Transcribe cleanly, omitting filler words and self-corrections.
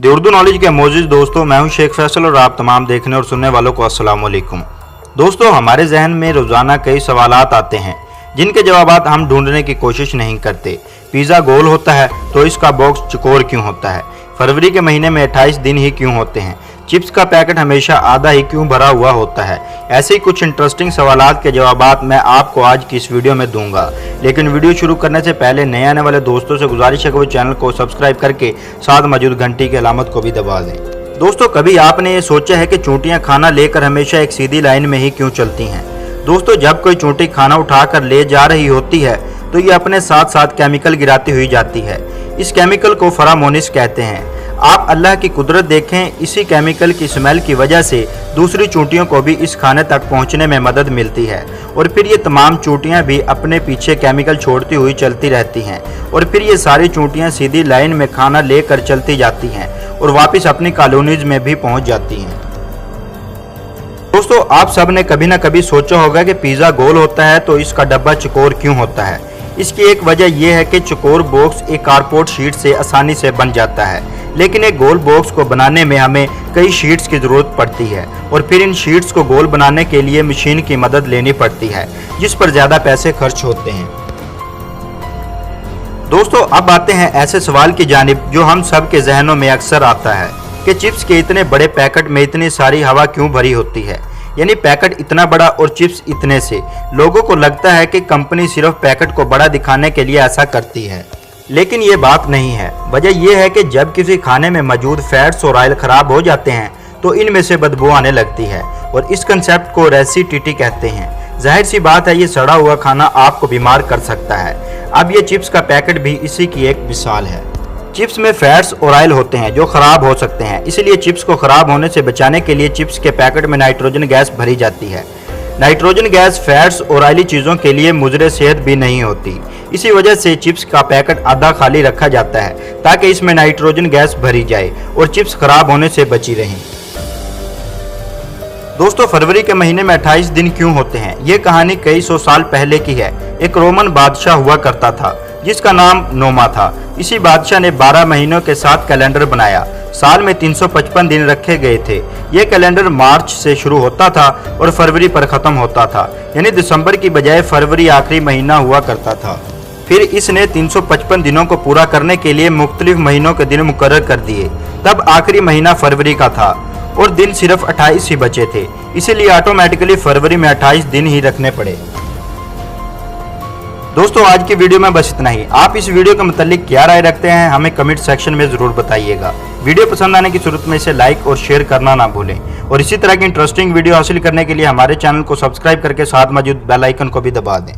The Urdu knowledge के मोजिज़ दोस्तों, मैं हूं शेख फैसल और आप तमाम देखने और सुनने वालों को अस्सलाम वालेकुम। दोस्तों, हमारे जहन में रोज़ाना कई सवालात आते हैं जिनके जवाबात हम ढूंढने की कोशिश नहीं करते। पिज़्ज़ा गोल होता है तो इसका बॉक्स चौकोर क्यों होता है? फरवरी के महीने में 28 दिन ही क्यों होते हैं? चिप्स का पैकेट हमेशा आधा ही क्यों भरा हुआ होता है? ऐसे ही कुछ इंटरेस्टिंग सवालात के जवाबात मैं आपको आज की इस वीडियो में दूंगा। लेकिन वीडियो शुरू करने से पहले नए आने वाले दोस्तों से गुजारिश है कि वो चैनल को सब्सक्राइब करके साथ मौजूद घंटी की अलामत को भी दबा दें। दोस्तों, कभी आपने ये सोचा है कि चूंटियां खाना लेकर हमेशा एक सीधी लाइन में ही क्यों चलती हैं? दोस्तों, जब कोई चूंटी खाना उठाकर ले जा रही होती है तो ये अपने साथ साथ केमिकल गिराती हुई जाती है। इस केमिकल को फेरोमोन्स कहते हैं। आप अल्लाह की कुदरत देखें, इसी केमिकल की स्मेल की वजह से दूसरी चूंटियों को भी इस खाने तक पहुंचने में मदद मिलती है और फिर ये तमाम चूंटियां भी अपने पीछे केमिकल छोड़ती हुई चलती रहती हैं और फिर ये सारी चूंटियां सीधी लाइन में खाना लेकर चलती जाती हैं और वापस अपनी कॉलोनीज में भी पहुंच जाती हैं। दोस्तों, आप सब ने कभी ना कभी सोचा होगा कि पिज़्ज़ा गोल होता है तो इसका डब्बा चौकोर क्यों होता है। इसकी एक वजह यह है कि चौकोर बॉक्स एक कार्डबोर्ड शीट से आसानी से बन जाता है, लेकिन एक गोल बॉक्स को बनाने में हमें कई शीट्स की ज़रूरत पड़ती है और फिर इन शीट्स को गोल बनाने के लिए मशीन की मदद लेनी पड़ती है, जिस पर ज़्यादा पैसे खर्च होते हैं। दोस्तों, अब आते हैं ऐसे सवाल की जानिब जो हम सब के जहनों में अक्सर आता है कि चिप्स के इतने बड़े पैकेट में इतनी सारी हवा क्यों भरी होती है? यानी पैकेट इतना बड़ा और चिप्स इतने से। लोगों को लगता है कि कंपनी सिर्फ पैकेट को बड़ा दिखाने के लिए ऐसा करती है, लेकिन ये बात नहीं है। वजह यह है कि जब किसी खाने में मौजूद फैट्स और ऑयल खराब हो जाते हैं तो इनमें से बदबू आने लगती है और इस कंसेप्ट को रेसिडिटी कहते हैं। जाहिर सी बात है, ये सड़ा हुआ खाना आपको बीमार कर सकता है। अब ये चिप्स का पैकेट भी इसी की एक मिसाल है। चिप्स में फैट्स और ऑयल होते हैं जो खराब हो सकते हैं, इसलिए चिप्स को खराब होने से बचाने के लिए चिप्स के पैकेट में नाइट्रोजन गैस भरी जाती है। नाइट्रोजन गैस फैट्स और ऑयली चीज़ों के लिए मुज़र सेहत भी नहीं होती। इसी वजह से चिप्स का पैकेट आधा खाली रखा जाता है ताकि इसमें नाइट्रोजन गैस भरी जाए और चिप्स खराब होने से बची रहें। दोस्तों, फरवरी के महीने में 28 दिन क्यों होते हैं? ये कहानी कई सौ साल पहले की है। एक रोमन बादशाह हुआ करता था जिसका नाम नोमा था। इसी बादशाह ने 12 महीनों के साथ कैलेंडर बनाया। साल में 355 दिन रखे गए थे। यह कैलेंडर मार्च से शुरू होता था और फरवरी पर ख़त्म होता था, यानी दिसंबर की बजाय फरवरी आखिरी महीना हुआ करता था। फिर इसने 355 दिनों को पूरा करने के लिए मुख्तलिफ महीनों के दिन मुकर्रर कर दिए। तब आखिरी महीना फरवरी का था और दिन सिर्फ 28 ही बचे थे, इसीलिए ऑटोमेटिकली फरवरी में 28 दिन ही रखने पड़े। दोस्तों, आज की वीडियो में बस इतना ही। आप इस वीडियो के मुतालिक क्या राय रखते हैं हमें कमेंट सेक्शन में ज़रूर बताइएगा। वीडियो पसंद आने की सूरत में इसे लाइक और शेयर करना ना भूलें और इसी तरह की इंटरेस्टिंग वीडियो हासिल करने के लिए हमारे चैनल को सब्सक्राइब करके साथ मौजूद बेल आइकन को भी दबा दें।